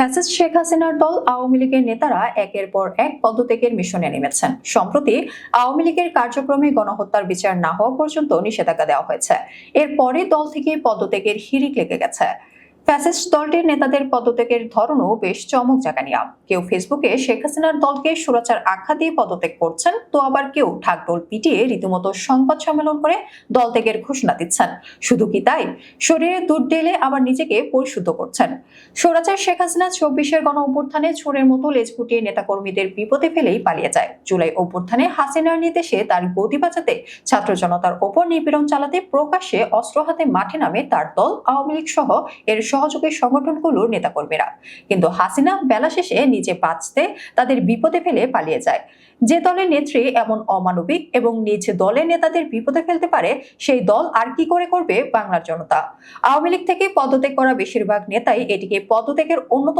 Fascist Sheikh হাসিনার দল আওয়ামী লীগের নেতারা একের পর এক পদত্যাগের মিশনে নেমেছেন। সম্প্রতি আওয়ামী লীগের কার্যক্রমে গণহত্যার বিচার না হওয়া পর্যন্ত নিষেধাজ্ঞা দেওয়া হয়েছে। এরপরে দল থেকে পদত্যাগের হিড়িক লেগে গেছে। ফ্যাসিস্ট দলটির নেতাদের পদত্যাগের ধরনও বেশ চমক জাগানিয়া। কেউ ফেসবুকে শেখ হাসিনার দলকে স্বৈরাচার আখ্যা দিয়ে পদত্যাগ করছেন, তো আবার কেউ ঢাকঢোল পিটিয়ে রীতিমতো সংবাদ সম্মেলন করে দল ত্যাগের ঘোষণা দিচ্ছেন। শুধু কি তাই, শরীরে দুধ ঢেলে আবার নিজেকে পরিশুদ্ধ করছেন। স্বৈরাচার শেখ হাসিনা ২৪-এর গণ অভ্যুত্থানে চোরের মতো লেজ গুটিয়ে নেতাকর্মীদের বিপদে ফেলেই পালিয়ে যায়। জুলাই অভ্যুত্থানে হাসিনার নির্দেশে তার গতি বাঁচাতে ছাত্র জনতার ওপর নিপীড়ন চালাতে প্রকাশ্যে অস্ত্র হাতে মাঠে নামে তার দল আওয়ামী লীগ সহ এর সহযোগী সংগঠনগুলোর নেতাকর্মীরা। কিন্তু হাসিনা বেলা শেষে নিজে বাঁচতে তাদের বিপদে ফেলে পালিয়ে যায়। যে দলের নেত্রী এমন অমানবিক এবং নিজ দলের নেতাদের বিপদে ফেলতে পারে, সেই দল আর কি করে করবে বাংলার জনতা? আওয়ামী লীগ থেকে পদত্যাগ করা বেশিরভাগ নেতাই এটিকে পদত্যাগের অন্যতম